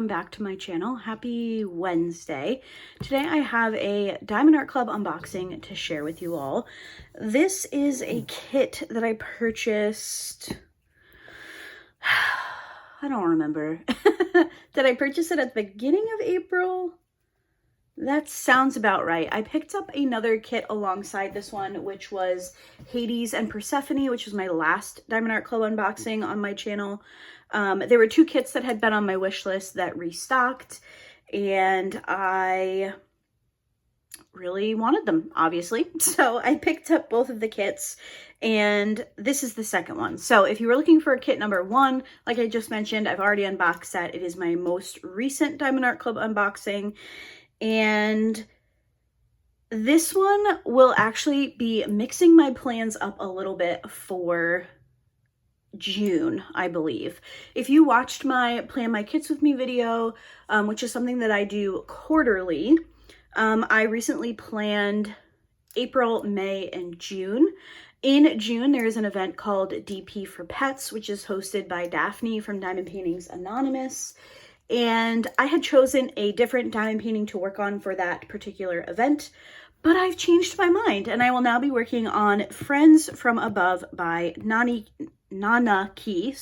welcome back to my channel. Happy Wednesday. Today I have a Diamond Art Club unboxing to share with you all. This is a kit that I purchased, I don't remember. Did I purchase it at the beginning of April? That sounds about right. I picked up another kit alongside this one, which was Hades and Persephone, which was my last Diamond Art Club unboxing on my channel. There were two kits that had been on my wish list that restocked, and I really wanted them, obviously. So I picked up both of the kits, and this is the second one. So if you were looking for kit number one, like I just mentioned, I've already unboxed that. It is my most recent Diamond Art Club unboxing. And this one will actually be mixing my plans up a little bit for June, I believe. If you watched my Plan My Kits With Me video, which is something that I do quarterly, I recently planned April, May, and June. In June, there is an event called DP for Pets, which is hosted by Daphne from Diamond Paintings Anonymous. And I had chosen a different diamond painting to work on for that particular event, but I've changed my mind, and I will now be working on Friends from Above by Nana Key,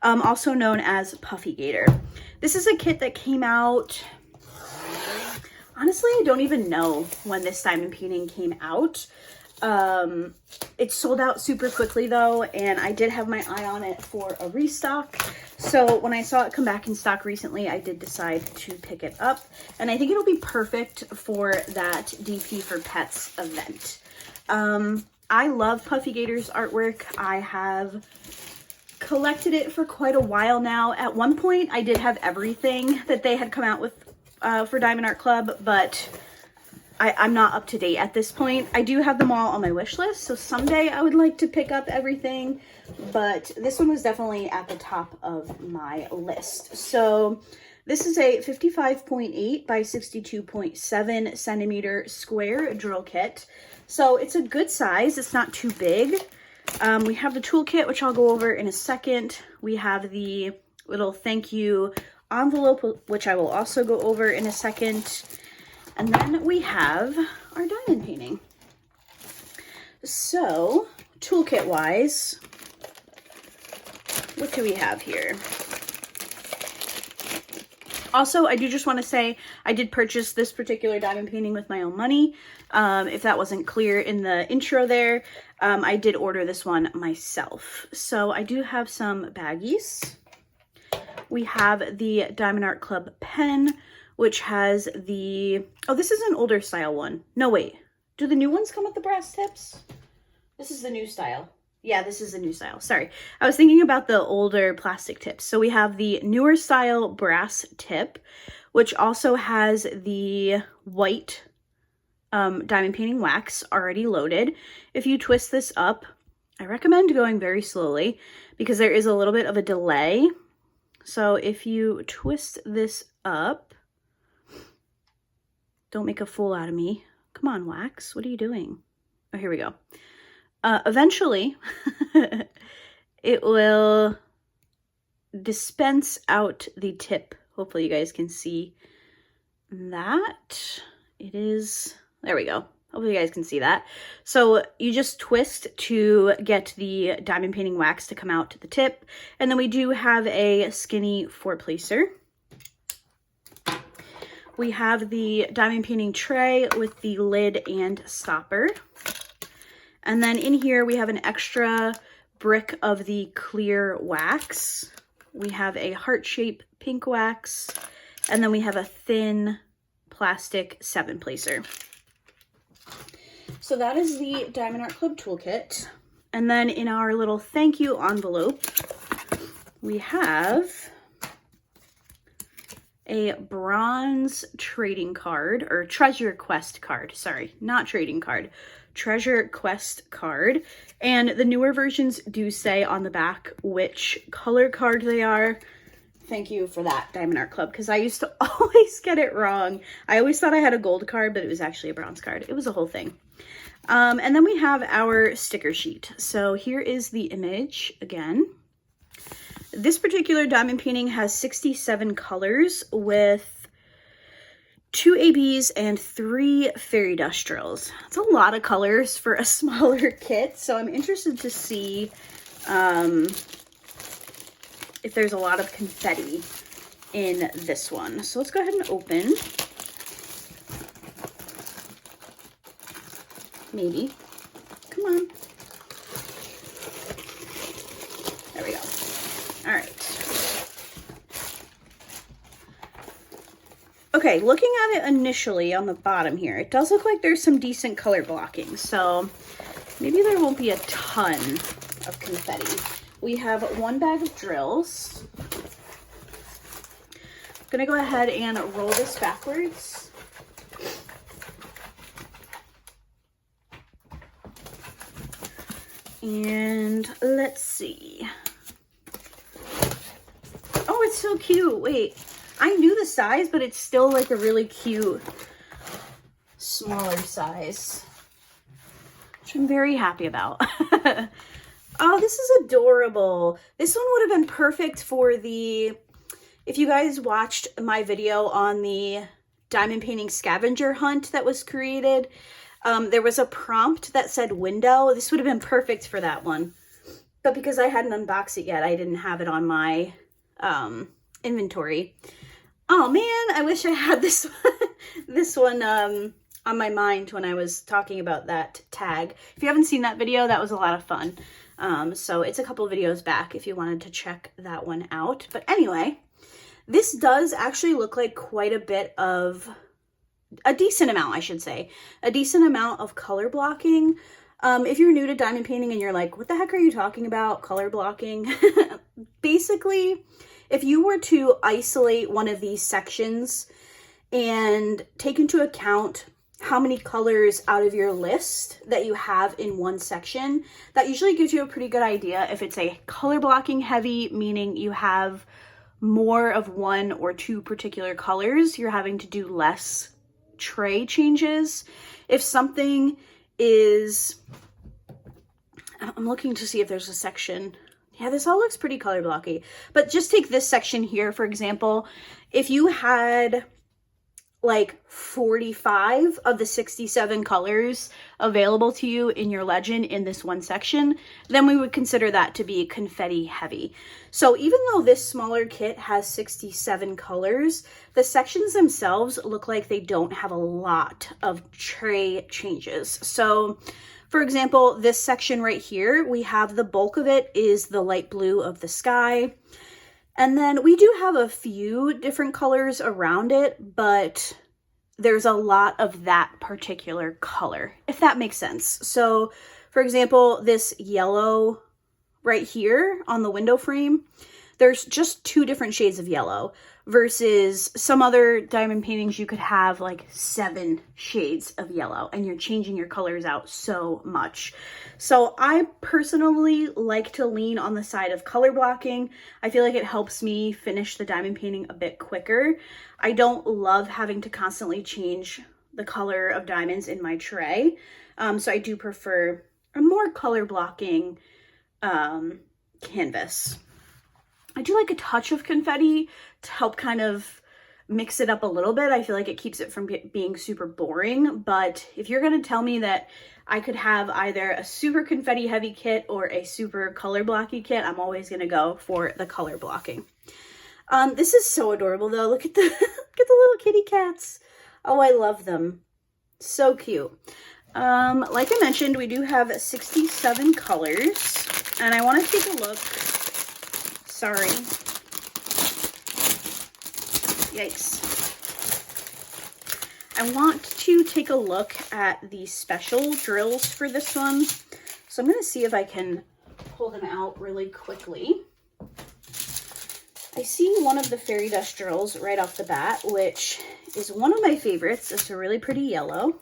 also known as Puffygator. This is a kit that came out, honestly, I don't even know when this diamond painting came out. It sold out super quickly though, and I did have my eye on it for a restock. So when I saw it come back in stock recently, I did decide to pick it up, and I think it'll be perfect for that DP for Pets event. I love Puffygator's artwork. I have collected it for quite a while now. At one point, I did have everything that they had come out with for Diamond Art Club, but I'm not up to date at this point. I do have them all on my wish list, so someday I would like to pick up everything, but this one was definitely at the top of my list. So this is a 55.8 by 62.7 centimeter square drill kit. So it's a good size. It's not too big. We have the toolkit, which I'll go over in a second. We have the little thank you envelope, which I will also go over in a second. And then we have our diamond painting. So, toolkit wise, what do we have here? Also, I do just want to say I did purchase this particular diamond painting with my own money. If that wasn't clear in the intro there, I did order this one myself. So I do have some baggies. We have the Diamond Art Club pen, which has the, oh, this is an older style one. No, wait, do the new ones come with the brass tips? This is the new style. Yeah, this is the new style. Sorry, I was thinking about the older plastic tips. So we have the newer style brass tip, which also has the white diamond painting wax already loaded. If you twist this up, I recommend going very slowly because there is a little bit of a delay. So if you twist this up, don't make a fool out of me. Come on, wax. What are you doing? Oh, here we go. Eventually, it will dispense out the tip. Hopefully you guys can see that. It is, there we go. Hopefully you guys can see that. So you just twist to get the diamond painting wax to come out to the tip. And then we do have a skinny four placer. We have the diamond painting tray with the lid and stopper. And then in here we have an extra brick of the clear wax. We have a heart-shaped pink wax. And then we have a thin plastic 7-placer. So that is the Diamond Art Club toolkit. And then in our little thank you envelope, we have a bronze trading card, or treasure quest card, sorry, not trading card, treasure quest card. And the newer versions do say on the back which color card they are. Thank you for that, Diamond Art Club, because I used to always get it wrong. I always thought I had a gold card, but it was actually a bronze card. It was a whole thing. And then we have our sticker sheet. So here is the image again. This particular diamond painting has 67 colors with 2 ABs and 3 fairy dust drills. It's a lot of colors for a smaller kit, so I'm interested to see if there's a lot of confetti in this one. So let's go ahead and open. Maybe. Come on. There we go. All right. Okay, looking at it initially on the bottom here, it does look like there's some decent color blocking. So maybe there won't be a ton of confetti. We have 1 bag of drills. I'm gonna go ahead and roll this backwards. And let's see. Oh, it's so cute. Wait, I knew the size, but it's still like a really cute, smaller size, which I'm very happy about. Oh, this is adorable. This one would have been perfect for the, if you guys watched my video on the diamond painting scavenger hunt that was created, there was a prompt that said window. This would have been perfect for that one. But because I hadn't unboxed it yet, I didn't have it on my inventory. Oh man, I wish I had this one on my mind when I was talking about that tag. If you haven't seen that video, that was a lot of fun. So it's a couple videos back if you wanted to check that one out. But anyway, this does actually look like quite a bit of, a decent amount, I should say, a decent amount of color blocking. If you're new to diamond painting and you're like, what the heck are you talking about, color blocking? Basically, if you were to isolate one of these sections and take into account how many colors out of your list that you have in one section, that usually gives you a pretty good idea if it's a color blocking heavy, meaning you have more of 1 or 2 particular colors, you're having to do less tray changes. If something is, I'm looking to see if there's a section. Yeah, this all looks pretty color blocky, but just take this section here, for example. If you had like 45 of the 67 colors available to you in your legend in this one section, then we would consider that to be confetti heavy. So even though this smaller kit has 67 colors, the sections themselves look like they don't have a lot of tray changes. So for example, this section right here, we have the bulk of it is the light blue of the sky. And then we do have a few different colors around it, but there's a lot of that particular color, if that makes sense. So for example, this yellow right here on the window frame, there's just 2 different shades of yellow versus some other diamond paintings you could have like 7 shades of yellow and you're changing your colors out so much. So I personally like to lean on the side of color blocking. I feel like it helps me finish the diamond painting a bit quicker. I don't love having to constantly change the color of diamonds in my tray. So I do prefer a more color blocking canvas. I do like a touch of confetti to help kind of mix it up a little bit. I feel like it keeps it from being super boring, but if you're going to tell me that I could have either a super confetti heavy kit or a super color blocky kit, I'm always going to go for the color blocking. This is so adorable though. Look at the look at the little kitty cats. Oh, I love them. So cute. Like I mentioned, we do have 67 colors, and I want to take a look. Sorry. Yikes. I want to take a look at the special drills for this one. So I'm going to see if I can pull them out really quickly. I see one of the fairy dust drills right off the bat, which is one of my favorites. It's a really pretty yellow.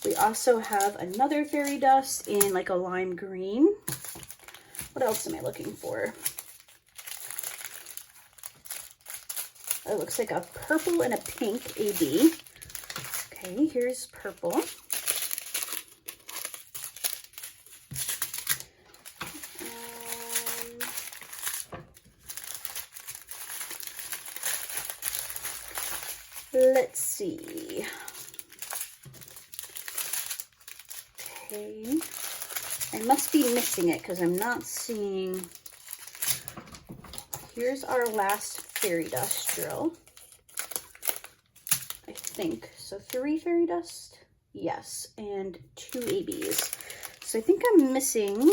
We also have another fairy dust in like a lime green. What else am I looking for? It looks like a purple and a pink AB. Okay, here's purple. Let's see. Okay. I must be missing it because I'm not seeing. Here's our last fairy dust drill. I think. So 3 fairy dust. Yes. And 2 ABs. So I think I'm missing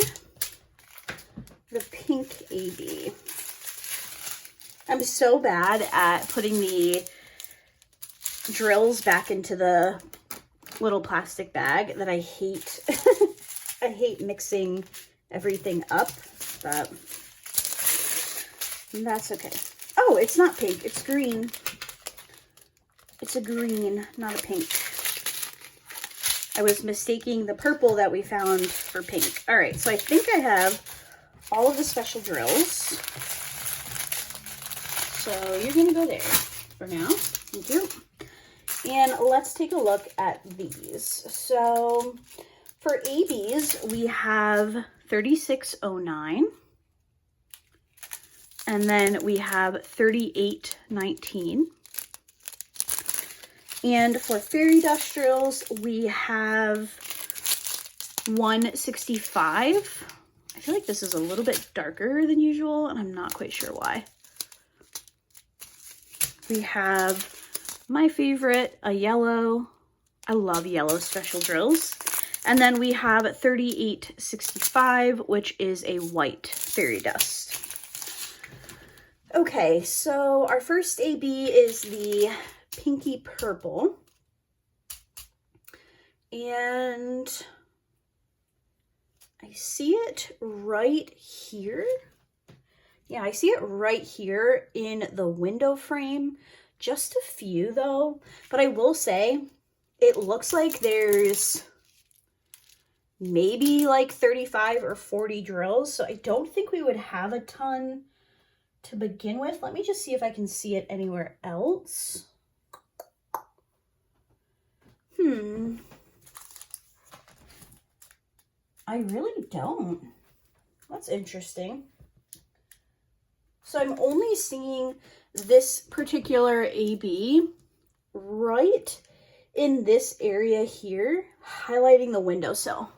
the pink AB. I'm so bad at putting the drills back into the little plastic bag that I hate. I hate mixing everything up, but that's okay. Oh, it's not pink, it's green. It's a green, not a pink. I was mistaking the purple that we found for pink. All right, so I think I have all of the special drills. So you're gonna go there for now. Thank you. And let's take a look at these. So for ABs, we have 3609. And then we have 3819. And for fairy dust drills, we have 165. I feel like this is a little bit darker than usual, and I'm not quite sure why. We have my favorite, a yellow. I love yellow special drills. And then we have 3865, which is a white fairy dust. Okay, so our first AB is the pinky purple. And I see it right here. Yeah, I see it right here in the window frame. Just a few though, but I will say it looks like there's maybe like 35 or 40 drills. So I don't think we would have a ton to begin with. Let me just see if I can see it anywhere else. I really don't. That's interesting. So I'm only seeing this particular AB right in this area here, highlighting the windowsill.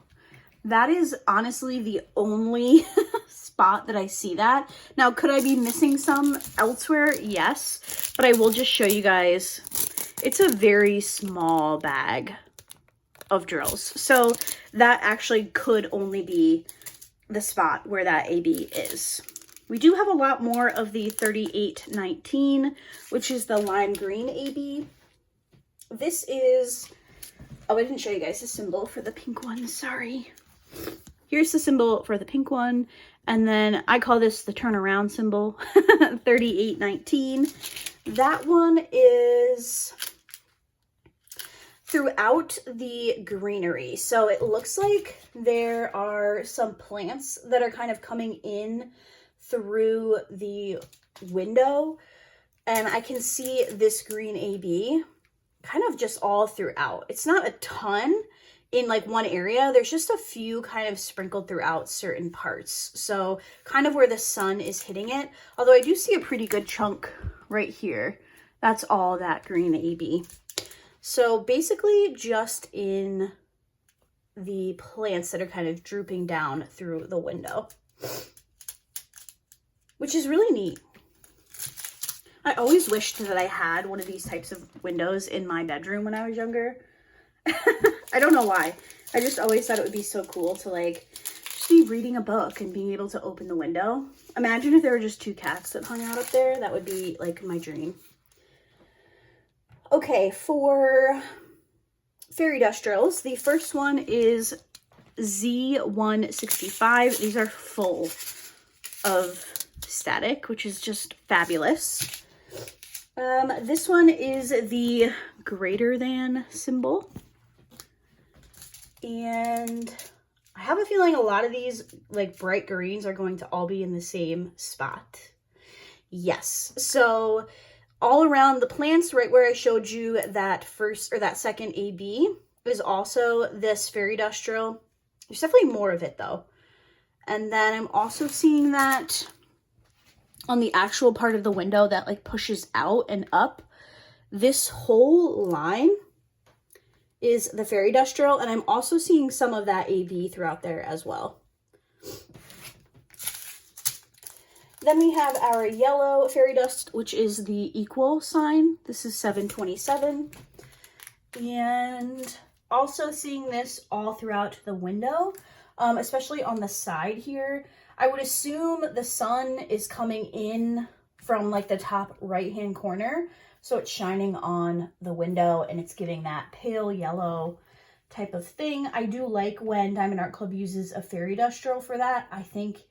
That is honestly the only spot that I see that. Now, could I be missing some elsewhere? Yes, but I will just show you guys. It's a very small bag of drills. So that actually could only be the spot where that AB is. We do have a lot more of the 3819, which is the lime green AB. This is, oh, I didn't show you guys the symbol for the pink one, sorry. Here's the symbol for the pink one, and then I call this the turnaround symbol, 3819. That one is throughout the greenery. So it looks like there are some plants that are kind of coming in through the window, and I can see this green AB kind of just all throughout. It's not a ton in like one area. There's just a few kind of sprinkled throughout certain parts. So kind of where the sun is hitting it. Although I do see a pretty good chunk right here. That's all that green AB. So basically just in the plants that are kind of drooping down through the window, which is really neat. I always wished that I had one of these types of windows in my bedroom when I was younger. I don't know why. I just always thought it would be so cool to like just be reading a book and being able to open the window. Imagine if there were just 2 cats that hung out up there. That would be like my dream. Okay, for fairy dust drills, the first one is Z165. These are full of static, which is just fabulous. This one is the greater than symbol. And I have a feeling a lot of these like bright greens are going to all be in the same spot. Yes, so all around the plants, right where I showed you that first or that second AB, is also this fairy dust drill. There's definitely more of it though. And then I'm also seeing that on the actual part of the window that like pushes out and up. this whole line is the fairy dust drill, and I'm also seeing some of that AB throughout there as well. Then we have our yellow fairy dust, which is the equal sign. This is 727. And also seeing this all throughout the window, especially on the side here. I would assume the sun is coming in from like the top right-hand corner. So it's shining on the window and it's giving that pale yellow type of thing. I do like when Diamond Art Club uses a fairy dust drill for that. I think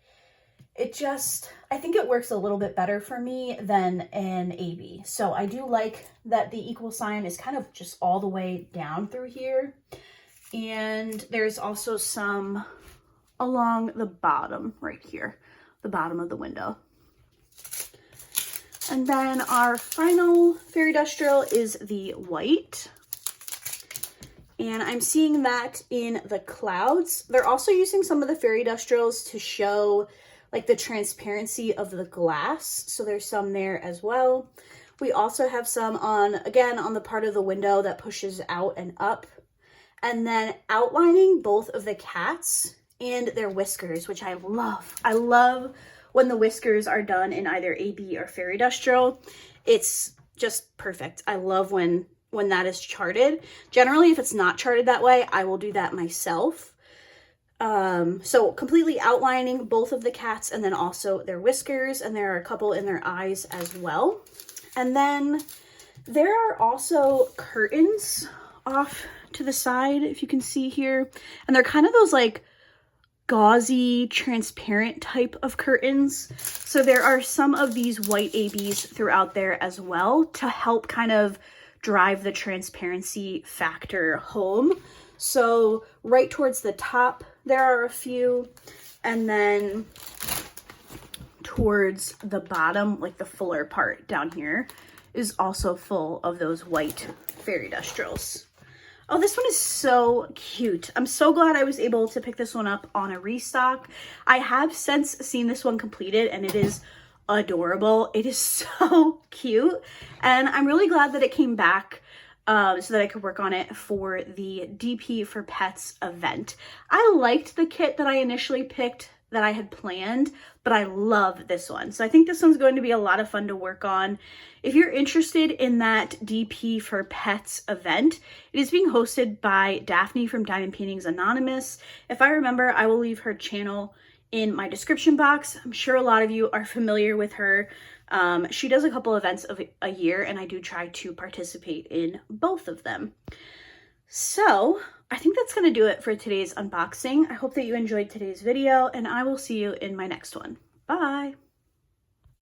it works a little bit better for me than an AB. So I do like that the equal sign is kind of just all the way down through here. And there's also some along the bottom right here, the bottom of the window. And then our final fairy dust drill is the white. And I'm seeing that in the clouds. They're also using some of the fairy dust drills to show like the transparency of the glass. So there's some there as well. We also have some on, again, on the part of the window that pushes out and up. And then outlining both of the cats and their whiskers, which I love. I love when the whiskers are done in either AB or fairy dust drill. It's just perfect. I love when that is charted. Generally, if it's not charted that way, I will do that myself. So completely outlining both of the cats and then also their whiskers, and there are a couple in their eyes as well. And then there are also curtains off to the side, if you can see here. And they're kind of those like gauzy, transparent type of curtains. So there are some of these white ABs throughout there as well to help kind of drive the transparency factor home. So right towards the top, there are a few, and then towards the bottom, like the fuller part down here, is also full of those white fairy dust drills. Oh, this one is so cute. I'm so glad I was able to pick this one up on a restock. I have since seen this one completed and it is adorable. It is so cute. And I'm really glad that it came back so that I could work on it for the DP for Pets event. I liked the kit that I initially picked that I had planned, but I love this one. So I think this one's going to be a lot of fun to work on. If you're interested in that DP for Pets event, it is being hosted by Daphne from Diamond Paintings Anonymous. If I remember, I will leave her channel in my description box. I'm sure a lot of you are familiar with her. She does a couple events of a year, and I do try to participate in both of them. So I think that's going to do it for today's unboxing. I hope that you enjoyed today's video, and I will see you in my next one. Bye!